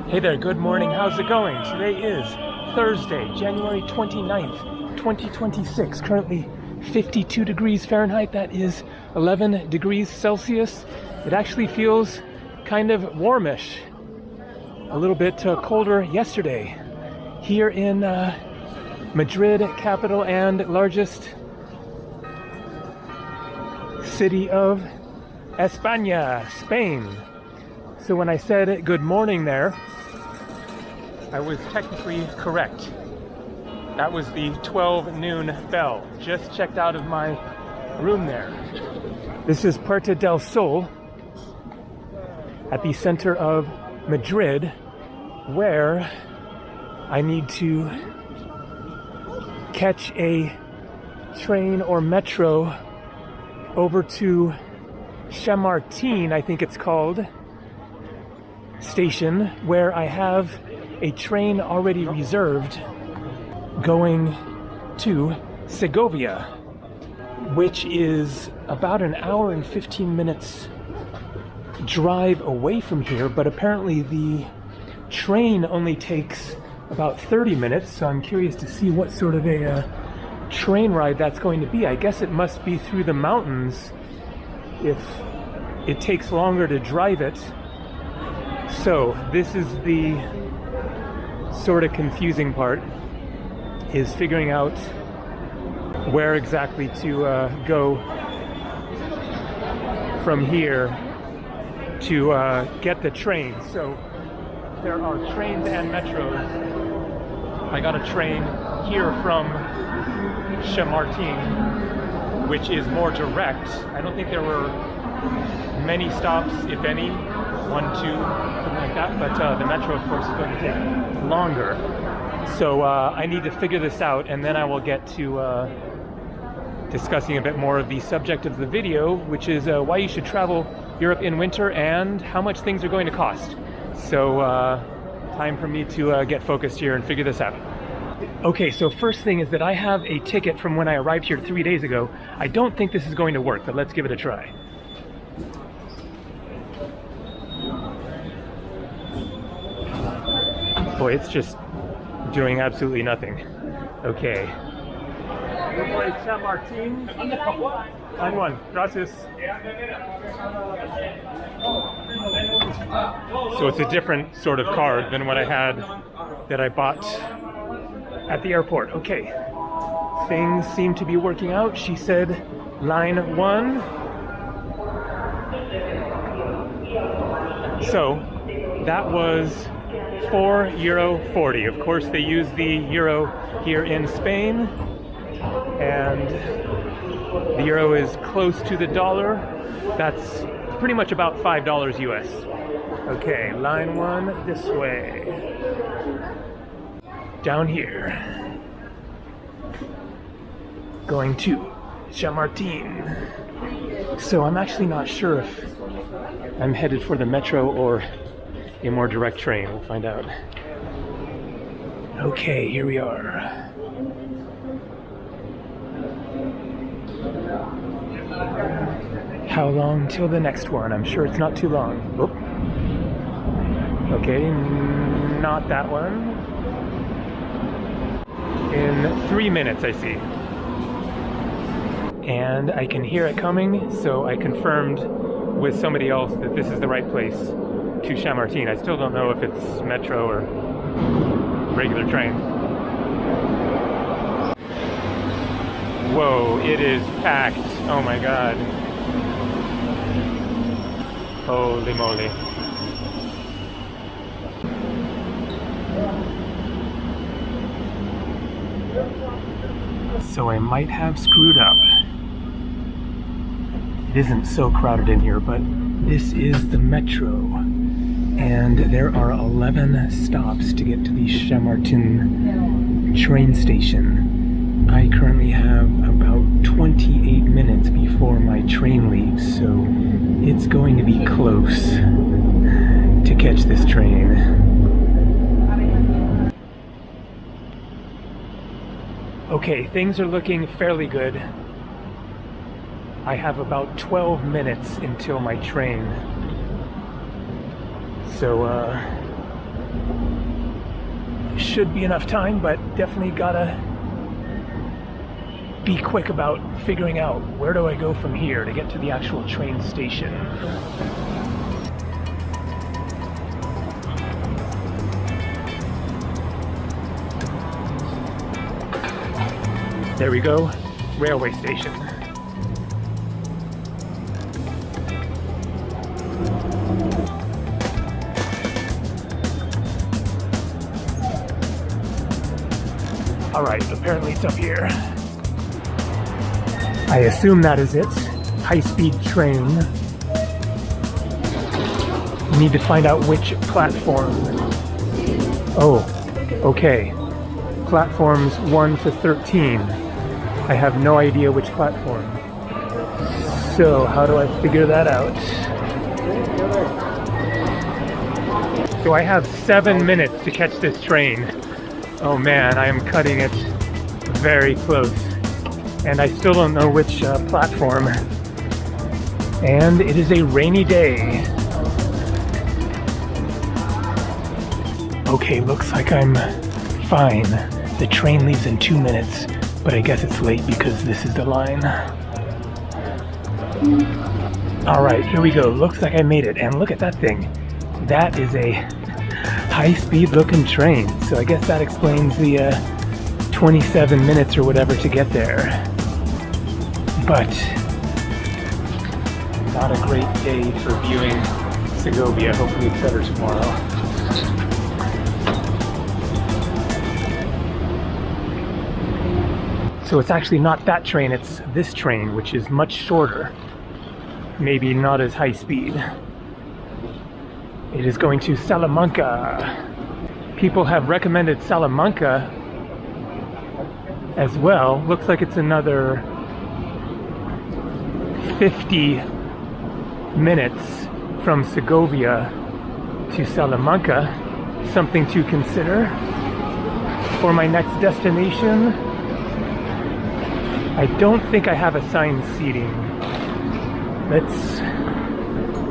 Hey there, good morning, how's it going? Today is Thursday, January 29th, 2026. Currently 52 degrees Fahrenheit, that is 11 degrees Celsius. It actually feels kind of warmish. A little bit colder yesterday. Here in Madrid, capital and largest city of España, Spain. So when I said good morning there, I was technically correct. That was the 12 noon bell. Just checked out of my room there. This is Puerta del Sol at the center of Madrid, where I need to catch a train or metro over to Chamartín, I think it's called, station, where I have a train already reserved going to Segovia, which is about an hour and 15 minutes drive away from here, but apparently the train only takes about 30 minutes, so I'm curious to see what sort of a train ride that's going to be. I guess it must be through the mountains if it takes longer to drive it. So this is the sort of confusing part, is figuring out where exactly to go from here to get the train. So there are trains and metros. I got a train here from Chamartín, which is more direct. I don't think there were many stops, if any, 1, 2, something like that, but the metro, of course, is going to take longer. So I need to figure this out, and then I will get to discussing a bit more of the subject of the video, which is why you should travel Europe in winter and how much things are going to cost. So time for me to get focused here and figure this out. Okay, so first thing is that I have a ticket from when I arrived here 3 days ago. I don't think this is going to work, but let's give it a try. Boy, it's just doing absolutely nothing. Okay. Chamartín. Line 1. Gracias. So it's a different sort of card than what I had that I bought at the airport. Okay. Things seem to be working out. She said line 1. So that was €4.40. Of course, they use the euro here in Spain, and the euro is close to the dollar. That's pretty much about $5 US. Okay, line 1 this way. Down here. Going to Chamartín. So I'm actually not sure if I'm headed for the metro or a more direct train. We'll find out. Okay, here we are. How long till the next one? I'm sure it's not too long. Oop. Okay, not that one. In 3 minutes, I see. And I can hear it coming, so I confirmed with somebody else that this is the right place to Chamartín. I still don't know if it's metro or regular train. Whoa, it is packed. Oh my god. Holy moly. So I might have screwed up. It isn't so crowded in here, but this is the metro. And there are 11 stops to get to the Chamartín train station. I currently have about 28 minutes before my train leaves, so it's going to be close to catch this train. Okay, things are looking fairly good. I have about 12 minutes until my train. So Should be enough time, but definitely gotta be quick about figuring out where do I go from here to get to the actual train station. There we go, railway station. All right, apparently it's up here. I assume that is it. High-speed train. We need to find out which platform. Oh, okay. Platforms 1 to 13. I have no idea which platform. So how do I figure that out? So I have 7 minutes to catch this train. Oh man, I am cutting it very close. And I still don't know which platform. And it is a rainy day. Okay, looks like I'm fine. The train leaves in 2 minutes, but I guess it's late because this is the line. All right, here we go. Looks like I made it. And look at that thing. That is a high-speed looking train. So I guess that explains the 27 minutes or whatever to get there. But not a great day for viewing Segovia. Hopefully it's better tomorrow. So it's actually not that train, it's this train, which is much shorter. Maybe not as high speed. It is going to Salamanca. People have recommended Salamanca as well. Looks like it's another 50 minutes from Segovia to Salamanca. Something to consider for my next destination. I don't think I have assigned seating. Let's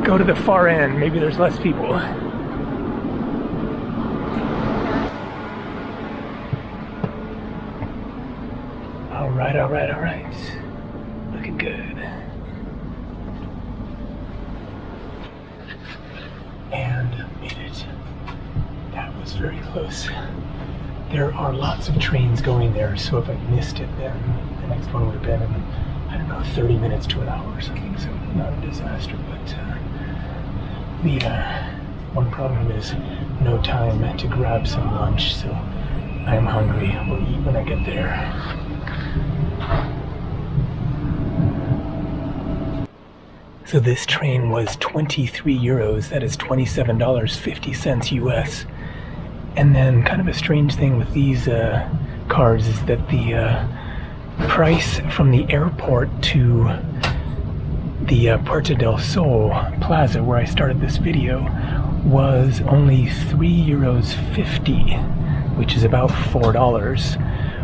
go to the far end. Maybe there's less people. All right. Looking good. And made it. That was very close. There are lots of trains going there, so if I missed it, then the next one would have been in, I don't know, 30 minutes to an hour or something, so not a disaster, but the one problem is no time to grab some lunch, so I am hungry. We'll eat when I get there. So this train was 23 euros, that is $27.50 US. And then kind of a strange thing with these cards is that the price from the airport to the Puerto del Sol Plaza, where I started this video, was only €3.50, which is about $4,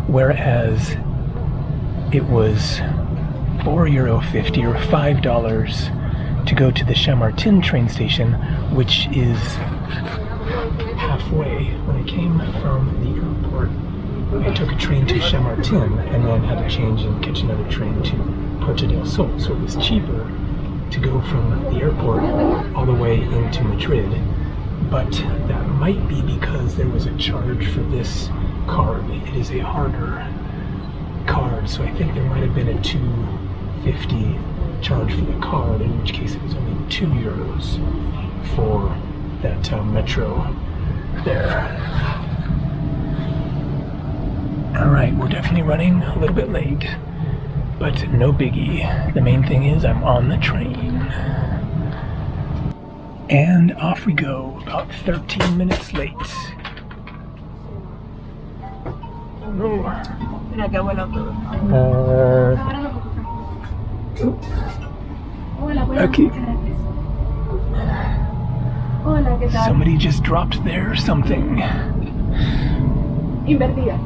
whereas it was €4.50 or $5 to go to the Chamartin train station, which is halfway. When I came from the airport, I took a train to Chamartin and then had to change and catch another train to Puerto del Sol. So it was cheaper to go from the airport all the way into Madrid. But that might be because there was a charge for this card. It is a harder card, so I think there might have been a €2.50 charge for the card, in which case it was only €2 for that metro there. Alright, we're definitely running a little bit late, but no biggie. The main thing is I'm on the train. And off we go, about 13 minutes late. No. Okay. Somebody just dropped there something. Invertida.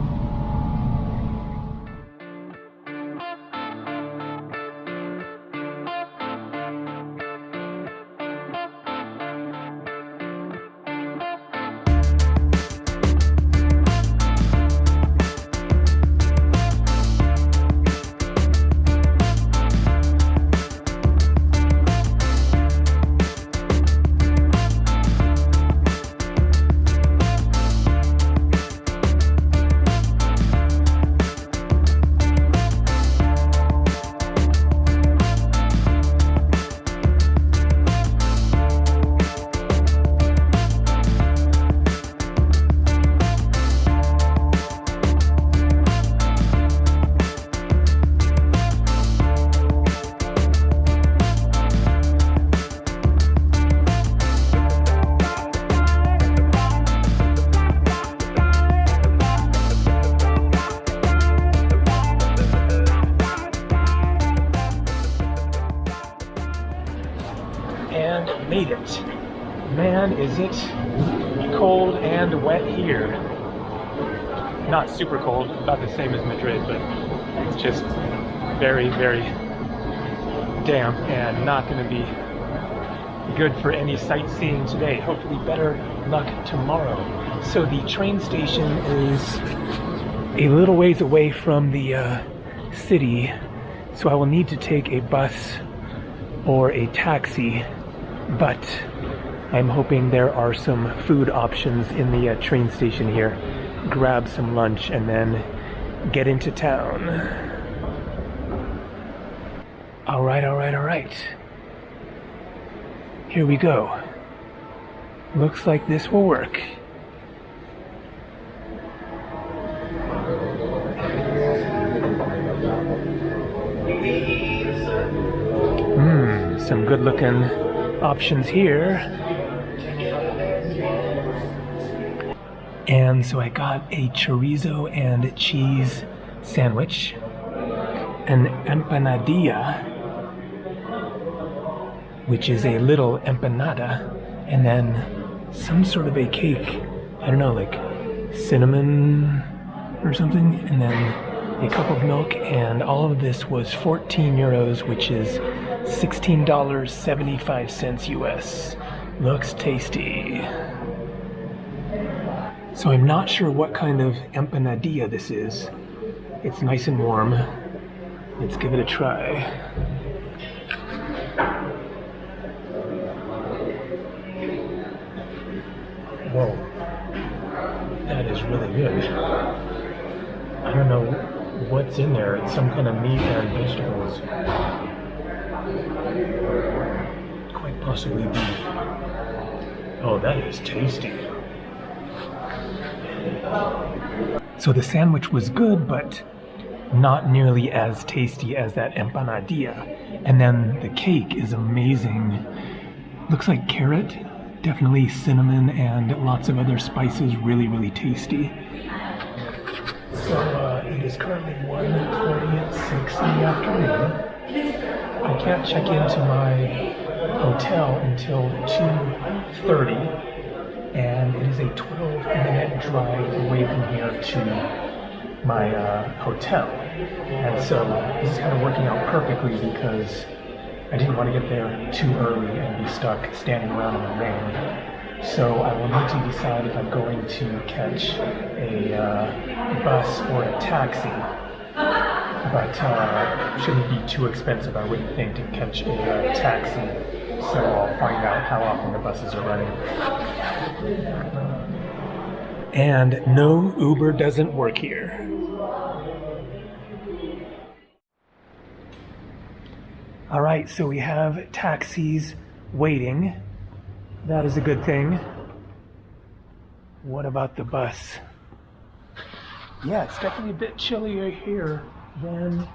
and made it. Man, is it cold and wet here. Not super cold, about the same as Madrid, but it's just very, very damp and not going to be good for any sightseeing today. Hopefully better luck tomorrow. So the train station is a little ways away from the city, so I will need to take a bus or a taxi, but I'm hoping there are some food options in the train station here. Grab some lunch and then get into town. All right. Here we go. Looks like this will work. Some good looking options here. And so I got a chorizo and cheese sandwich, an empanadilla, which is a little empanada, and then some sort of a cake, I don't know, like cinnamon or something, and then a cup of milk, and all of this was 14 euros, which is $16.75 US. Looks tasty. So I'm not sure what kind of empanadilla this is. It's nice and warm. Let's give it a try. Whoa, that is really good. I don't know what's in there. It's some kind of meat and vegetables. Quite possibly beef. Oh, that is tasty. So the sandwich was good, but not nearly as tasty as that empanadilla. And then the cake is amazing. Looks like carrot, definitely cinnamon and lots of other spices. Really, really tasty. So it is currently 1:46 in the afternoon. I can't check into my hotel until 2:30, and it is a 12-minute drive away from here to my hotel. And so this is kind of working out perfectly because I didn't want to get there too early and be stuck standing around in the rain. So I will need to decide if I'm going to catch a bus or a taxi. But shouldn't be too expensive, I wouldn't think, to catch a taxi. So I'll find out how often the buses are running. And no, Uber doesn't work here. All right, so we have taxis waiting. That is a good thing. What about the bus? Yeah, it's definitely a bit chillier here than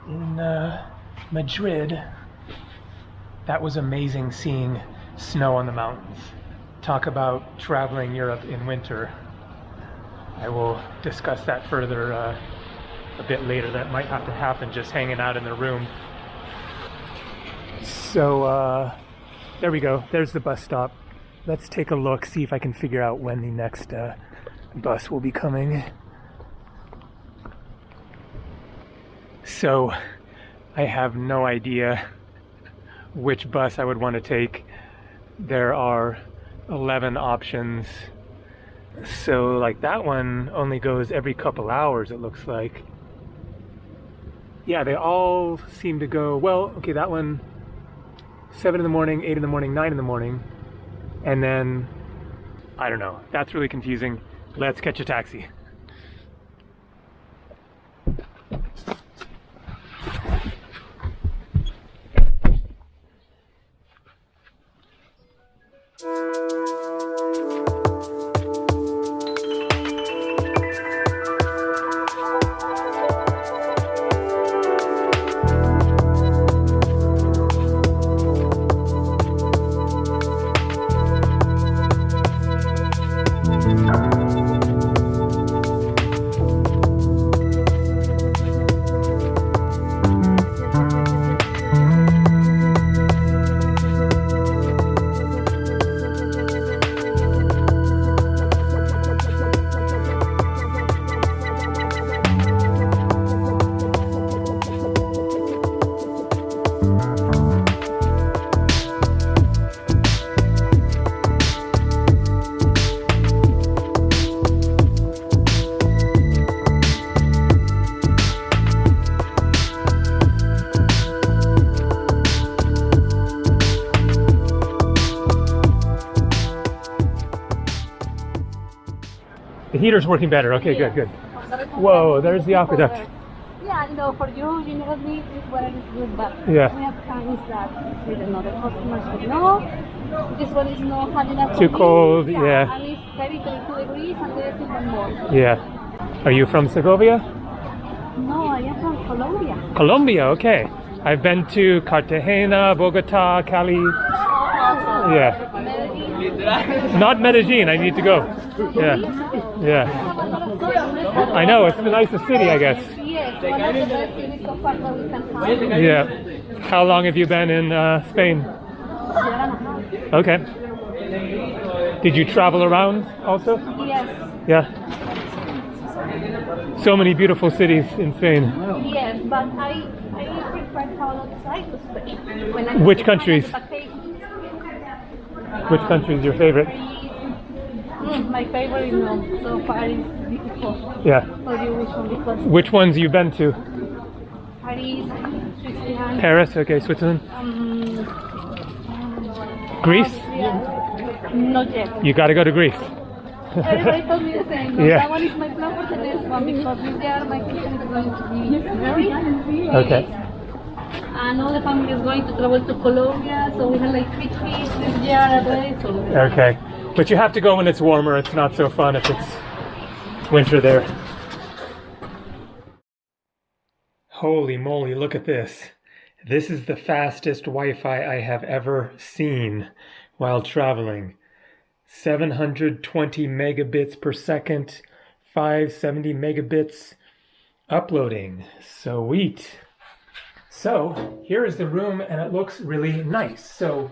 in Madrid. That was amazing seeing snow on the mountains. Talk about traveling Europe in winter. I will discuss that further a bit later. That might have to happen just hanging out in the room. So there we go. There's the bus stop. Let's take a look, see if I can figure out when the next bus will be coming. So I have no idea which bus I would want to take. There are 11 options. So like that one only goes every couple hours, it looks like. Yeah, they all seem to go, well, okay, that one 7 in the morning, 8 in the morning, 9 in the morning. And then, I don't know. That's really confusing. Let's catch a taxi. The heater's working better. Okay, Yeah. good. Whoa, there's the aqueduct. Yeah, for you never need this weather is good, but Yeah. we have times that with another customers say, no, this one is not hot enough. Too for me." cold, yeah. And it's 32 degrees and there's even more. Yeah. Are you from Segovia? No, I am from Colombia. Colombia, okay. I've been to Cartagena, Bogota, Cali. Also, Yeah. Medellin. Not Medellin, I need to go. Yeah. Yeah. I know, it's the nicest city, I guess. Yes, one of the best cities so far that we can find. Yeah. How long have you been in Spain? Year and a half. Okay. Did you travel around also? Yes. Yeah. So many beautiful cities in Spain. Yes, but I prefer to travel outside of Spain. When I Which countries? vacations. Which country is your favorite? My favorite no, so far is difficult Yeah. for you which one because Which ones you been to? Paris, Switzerland, Paris, okay, Switzerland. Greece? Austria, not yet. You gotta go to Greece. Everybody told me the same. But Yeah. that one is my plan for the next one because this year my kitchen is going to be very Okay. and all the family is going to travel to Colombia, so we have like 3 trips this year already. So Okay. But you have to go when it's warmer. It's not so fun if it's winter there. Holy moly, look at this. This is the fastest Wi-Fi I have ever seen while traveling. 720 megabits per second, 570 megabits uploading. Sweet. So here is the room and it looks really nice. So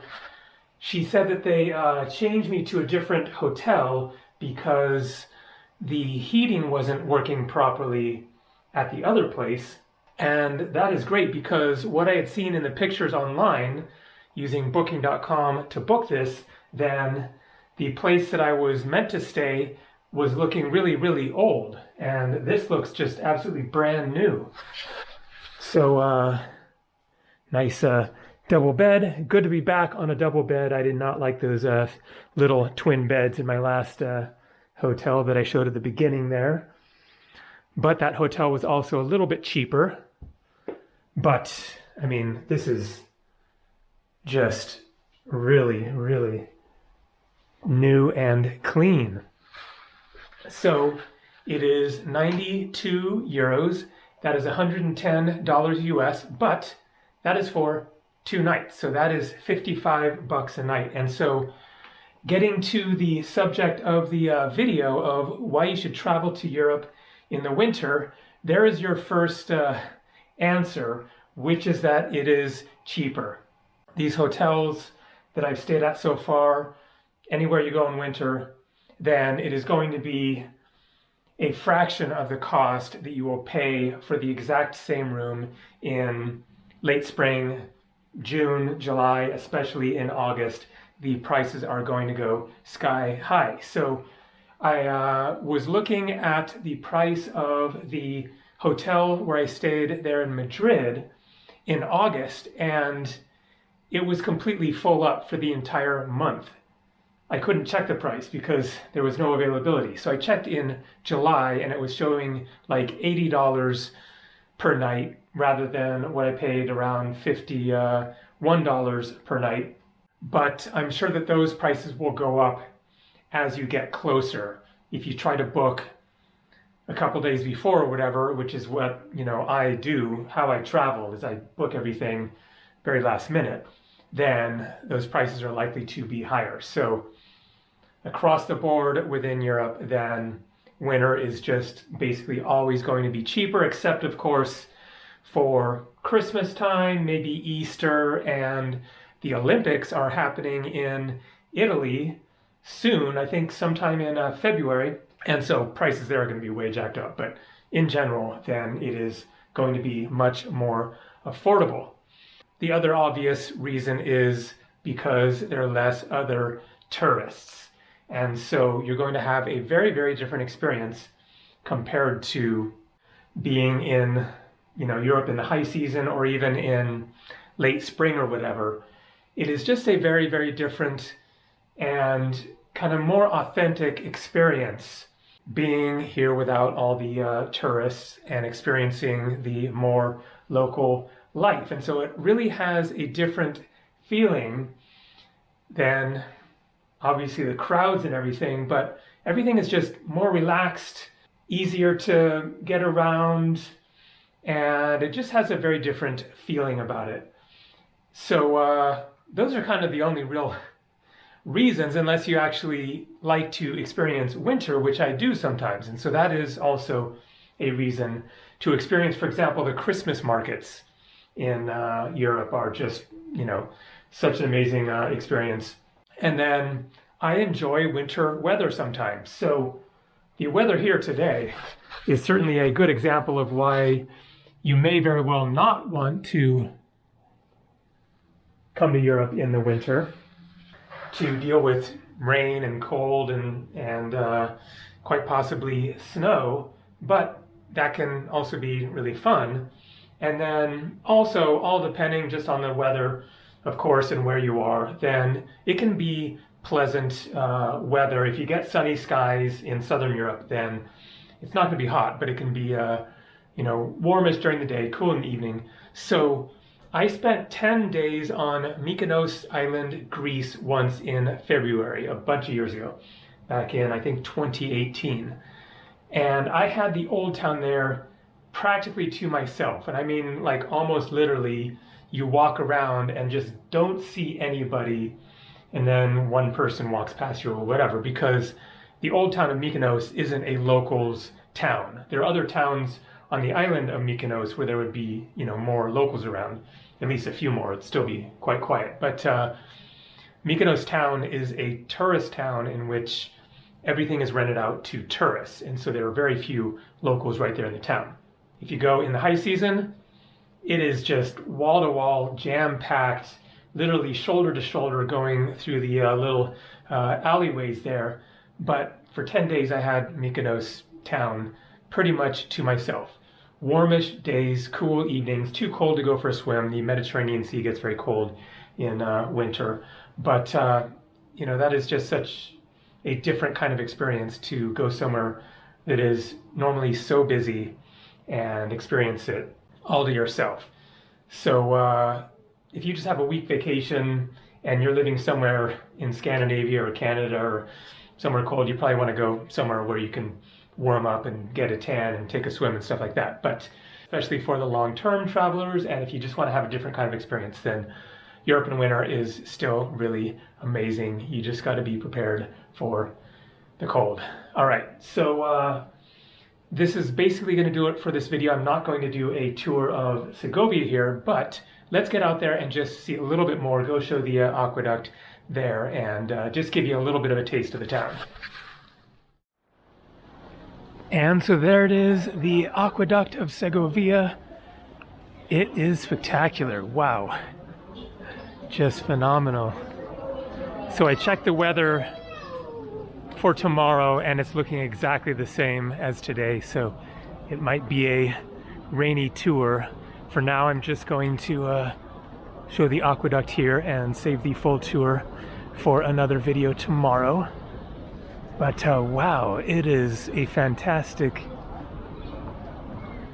she said that they changed me to a different hotel because the heating wasn't working properly at the other place. And that is great because what I had seen in the pictures online using booking.com to book this, then the place that I was meant to stay was looking really, really old. And this looks just absolutely brand new. So nice double bed. Good to be back on a double bed. I did not like those little twin beds in my last hotel that I showed at the beginning there. But that hotel was also a little bit cheaper. But, I mean, this is just really, really new and clean. So it is 92 euros. That is $110 US, but that is for 2 nights. So that is $55 a night. And so getting to the subject of the video of why you should travel to Europe in the winter, there is your first answer, which is that it is cheaper. These hotels that I've stayed at so far, anywhere you go in winter, then it is going to be a fraction of the cost that you will pay for the exact same room in late spring, June, July, especially in August. The prices are going to go sky high. So I was looking at the price of the hotel where I stayed there in Madrid in August, and it was completely full up for the entire month. I couldn't check the price because there was no availability. So I checked in July and it was showing like $80 per night rather than what I paid around $51 per night. But I'm sure that those prices will go up as you get closer. If you try to book a couple days before or whatever, which is what, I do, how I travel is I book everything very last minute, then those prices are likely to be higher. So across the board within Europe, then winter is just basically always going to be cheaper, except of course for Christmas time, maybe Easter, and the Olympics are happening in Italy soon, I think sometime in February. And so prices there are going to be way jacked up. But in general, then it is going to be much more affordable. The other obvious reason is because there are less other tourists. And so you're going to have a very, very different experience compared to being in, Europe in the high season or even in late spring or whatever. It is just a very, very different and kind of more authentic experience being here without all the tourists and experiencing the more local life. And so it really has a different feeling than obviously the crowds and everything, but everything is just more relaxed, easier to get around, and it just has a very different feeling about it. So those are kind of the only real reasons, unless you actually like to experience winter, which I do sometimes. And so that is also a reason to experience, for example, the Christmas markets in Europe are just, such an amazing experience. And then I enjoy winter weather sometimes. So the weather here today is certainly a good example of why you may very well not want to come to Europe in the winter to deal with rain and cold and quite possibly snow, but that can also be really fun. And then also, all depending just on the weather, of course, and where you are, then it can be pleasant weather. If you get sunny skies in Southern Europe, then it's not going to be hot, but it can be warmish during the day, cool in the evening. So I spent 10 days on Mykonos Island, Greece once in February, a bunch of years ago, back in, I think, 2018. And I had the old town there practically to myself. And I mean, like, almost literally, you walk around and just don't see anybody, and then one person walks past you or whatever, because the old town of Mykonos isn't a locals town. There are other towns on the island of Mykonos where there would be, more locals around, at least a few more. It'd still be quite quiet. But Mykonos town is a tourist town in which everything is rented out to tourists. And so there are very few locals right there in the town. If you go in the high season, it is just wall-to-wall, jam-packed, literally shoulder to shoulder going through the little alleyways there. But for 10 days, I had Mykonos town pretty much to myself. Warmish days, cool evenings, too cold to go for a swim. The Mediterranean Sea gets very cold in winter. But, that is just such a different kind of experience to go somewhere that is normally so busy and experience it all to yourself. So if you just have a week vacation and you're living somewhere in Scandinavia or Canada or somewhere cold, you probably want to go somewhere where you can warm up and get a tan and take a swim and stuff like that. But especially for the long-term travelers, and if you just want to have a different kind of experience, then Europe in winter is still really amazing. You just got to be prepared for the cold. All right, so this is basically going to do it for this video. I'm not going to do a tour of Segovia here, but let's get out there and just see a little bit more, go show the aqueduct there, and just give you a little bit of a taste of the town. And so there it is, the aqueduct of Segovia. It is spectacular. Wow. Just phenomenal. So I checked the weather for tomorrow and it's looking exactly the same as today. So it might be a rainy tour. For now, I'm just going to show the aqueduct here and save the full tour for another video tomorrow. But wow, it is a fantastic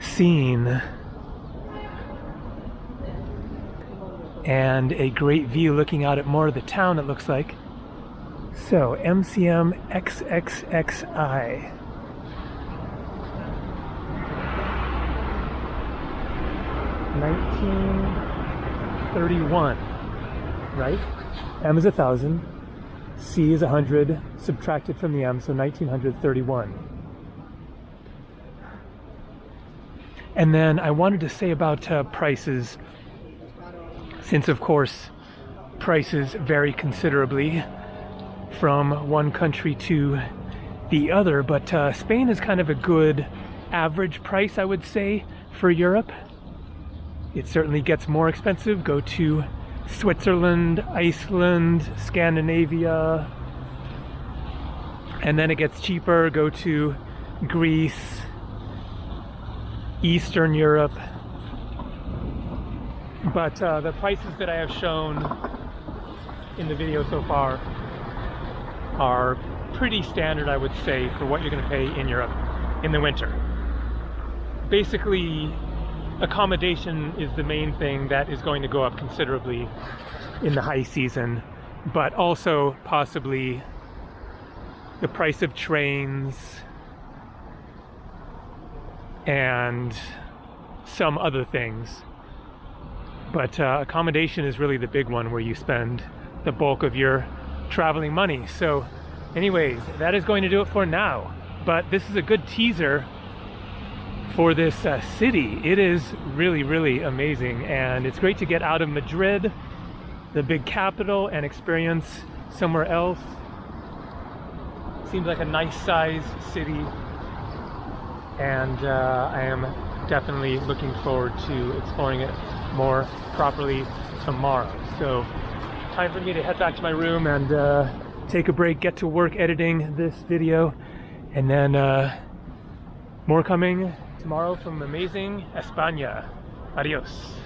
scene and a great view looking out at more of the town, it looks like. So MCM XXXI. $1931, right? M is 1,000. C is 100, subtracted from the M, so 1931. And then I wanted to say about prices, since of course prices vary considerably from one country to the other, but Spain is kind of a good average price, I would say, for Europe. It certainly gets more expensive. Go to Switzerland, Iceland, Scandinavia, and then it gets cheaper. Go to Greece, Eastern Europe. But the prices that I have shown in the video so far are pretty standard, I would say, for what you're going to pay in Europe in the winter. Basically, accommodation is the main thing that is going to go up considerably in the high season, but also possibly the price of trains and some other things. But accommodation is really the big one where you spend the bulk of your traveling money. So anyways, that is going to do it for now. But this is a good teaser for this city. It is really, really amazing. And it's great to get out of Madrid, the big capital, and experience somewhere else. Seems like a nice sized city. And I am definitely looking forward to exploring it more properly tomorrow. So time for me to head back to my room and take a break, get to work editing this video, and then more coming tomorrow from amazing España. Adios.